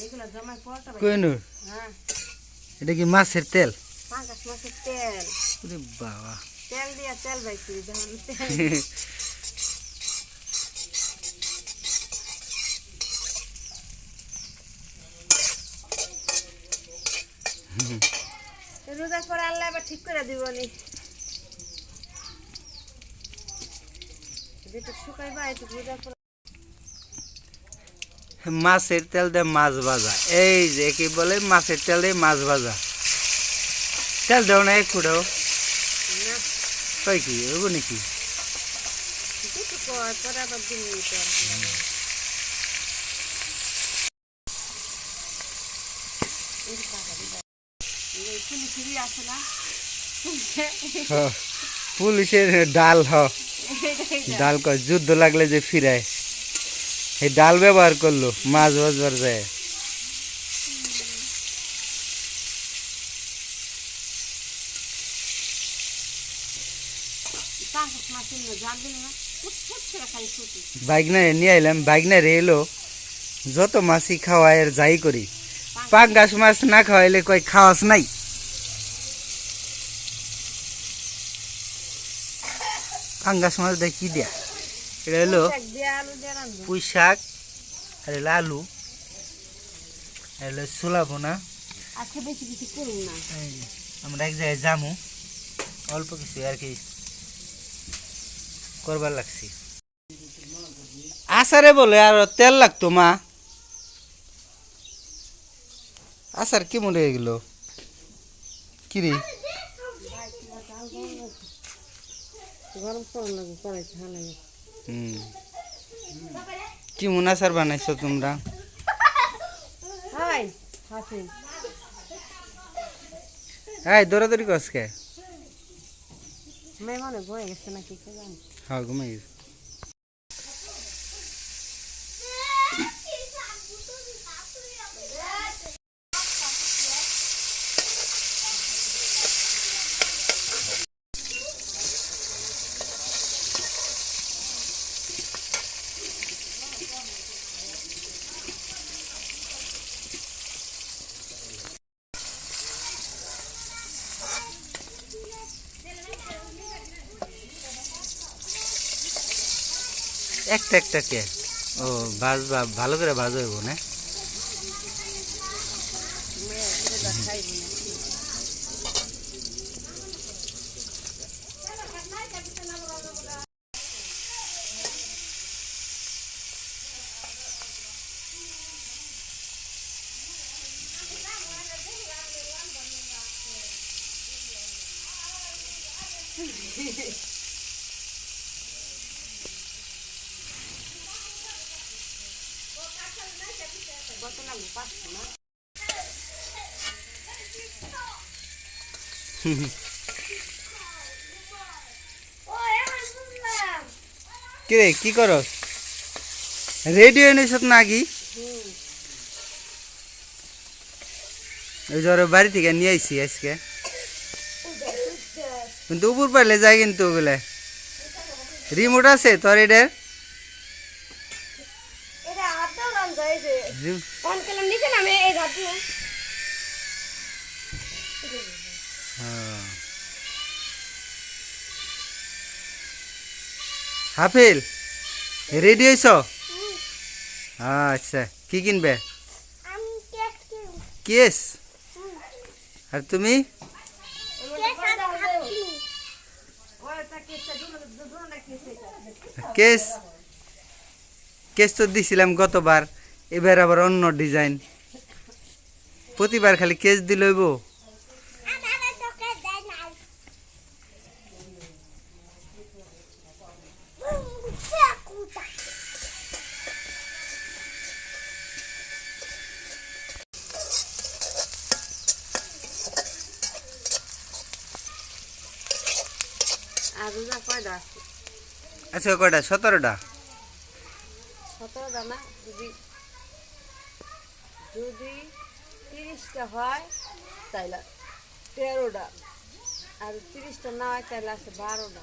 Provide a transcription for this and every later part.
এগুলা জমাই পরোটা বানাই। কোহিনুর হ্যাঁ, এটা কি মাছের তেল? পাঙ্গাস মাছের তেল। ওরে বাবা তেল দিয়া তেল বাইছি যেমন তেল। রোজা করে আল্লাহ এবার ঠিক করে দিব নি। যেটা শুকাইবা একটু রোজা করে। মাছের তেল দিয়ে মাছ ভাজা, এই যে কি বলে মাছের তেল দিয়ে মাছ ভাজা। তেল দেও না এক ফুটাও? না, কয় কি হইব নাকি? কিছু কয় পরে আবার দিন নিতে ফুলি আছে না পুলিশের ডাল ডাল কয় যুদ্ধ লাগলে যে ফিরায়, এই ডাল ব্যবহার করলো মাছ ভাজবার যায়। বাইক না নিয়ে আইলাম, বাইক না রে এলো যত মাছই খাওয়াই আর যাই করি, পাঙ্গাস মাছ না খাওয়াইলে কয় খাওয়াস নাই। পাঙ্গাস মাছ দেয় কি দিয়া? এটা হলো পুঁই শাক, আর হলো আলু, আর হলো ছোলা বোনা। আমরা এক জায়গায় যামু, অল্প কিছু আর কি করবার লাগছি। আচারে বলে আর তেল লাগতো মা, আচার কেমন হয়ে গেল কিরে? কেমন আচার বানাইছো তোমরা? হ্যাঁ দৌড়াদৌড়ি কসকে? হ্যাঁ ঘুমাই গেছে। একটা একটা কে? ও ভাজবা, ভালো করে ভাজ হইব না? কিরে কি করস? রেডি হয়ে নিস নাকি? ওই জ্বর বাড়ি থেকে নিয়ে আইসি আজকে, কিন্তু উপর পাইলে যাই কিন্তু ওগুলা রিমোট আছে তোর এটার? হাফিল রেডি হইছ? আচ্ছা কি কিনবে? কেস। আর তুমি? কেস, কেস তো দিছিলাম গতবার, এবার আবার অন্য ডিজাইন। প্রতিবার খালি কেস দিল হইব? আচ্ছা কয়টা? 17টা। 17টা না, যদি 30টা হয় তাইলে 13টা, আর 30টা না হয় তাইলে আছে 12টা।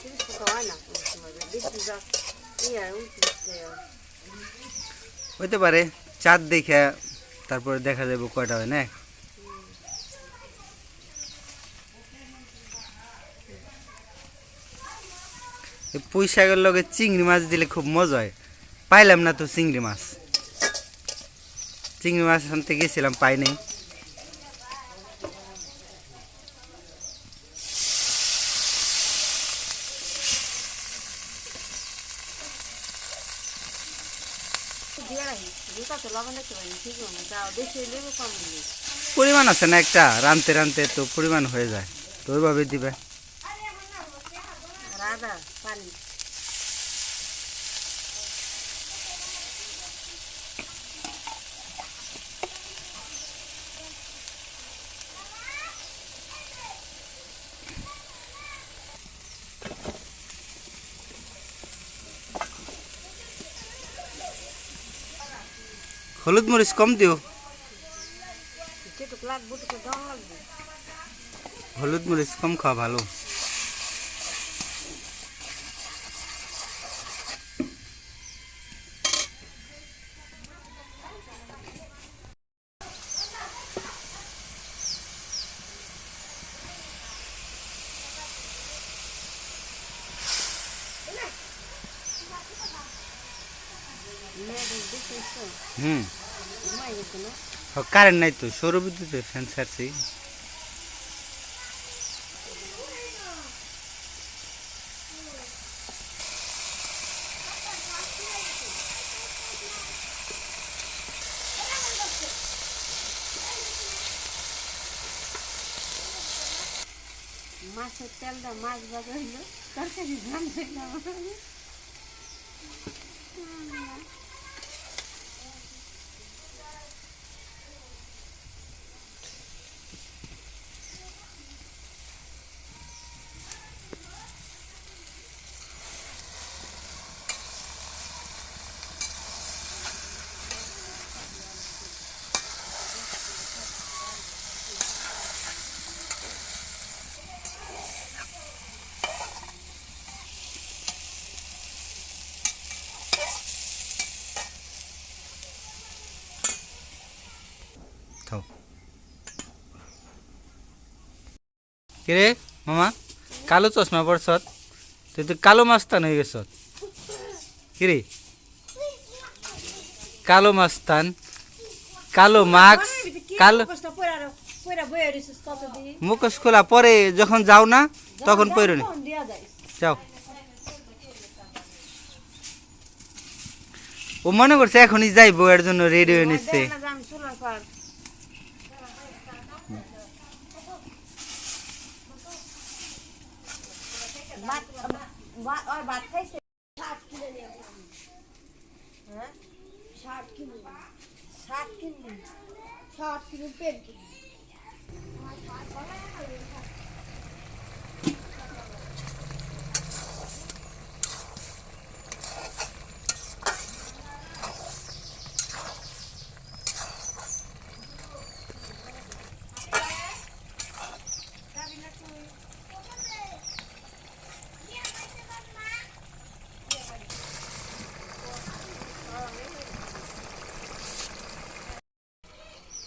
30টা তো হয় না কোনো সময়, বেশি যা 29টা। হইতে পারে চাঁদ দেখে তারপরে দেখা যাবে কয়টা হয় না। পুঁই শাকের লগে চিংড়ি মাছ দিলে খুব মজা হয়। পাইলাম না তো চিংড়ি মাছ আনতে গেছিলাম, পাই নাই। পরিমাণ আছে না একটা, রানতে রানতে তো পরিমাণ হয়ে যায়, তো ওইভাবে দিবে। হলুদ মরিচ কম দিও, হলুদ মরিচ কম খাওয়া ভালো। কারেন্ট নাই তো, সৌর বিদ্যুতে ফ্যান ছাড়ছি। মাছের তেলটা মাছ ভাজা হইলো, তরকারি রান্না কিরে মামা, কালো চশমা পড়ছত, তুই তো কালো মাস্তান হয়ে গেছ। কিরে কালো মাস্তান, কালো মাস্ক, কালো মুখোশ খোলা পরে যখন যাও না তখন পরে নি যাও। ও মনে করছে এখনই যাইবো, এর জন্য রেডি হয়ে নিচ্ছে। ভাত খাইছে 60 কিলো 60 কিলো পেট।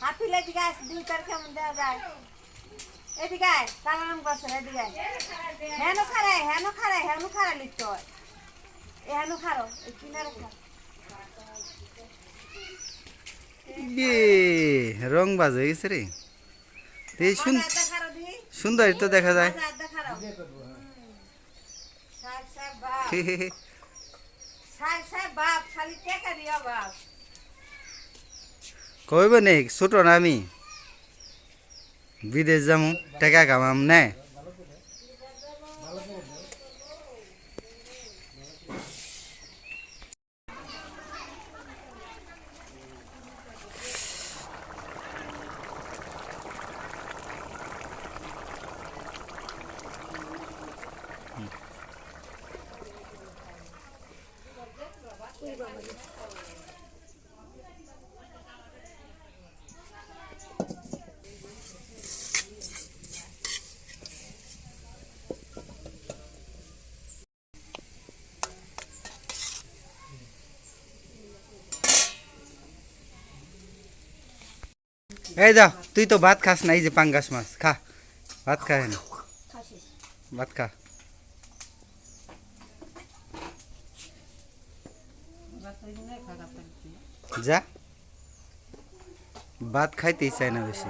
হাফিলে দিকে আস, দুই তার কেমন দেওয়া যায়। এদিকে আয়, কালারাম গাছের এদিকে আয়। হেনো খারাই লিখতে হয়। হেনো খারো, এই কিনারে খা। রং বাজ হয়ে গেছে রে, সুন্দর তো দেখা যায়। কইব নে ছোট না আমি, বিদেশ যাবো টাকা কামাম না। এই যা তুই তো ভাত খাস না, এই যে পাঙ্গাস মাছ খা, ভাত খা না, খাসিস ভাত খা। যা, ভাত খাইতেই চায় না বেশি।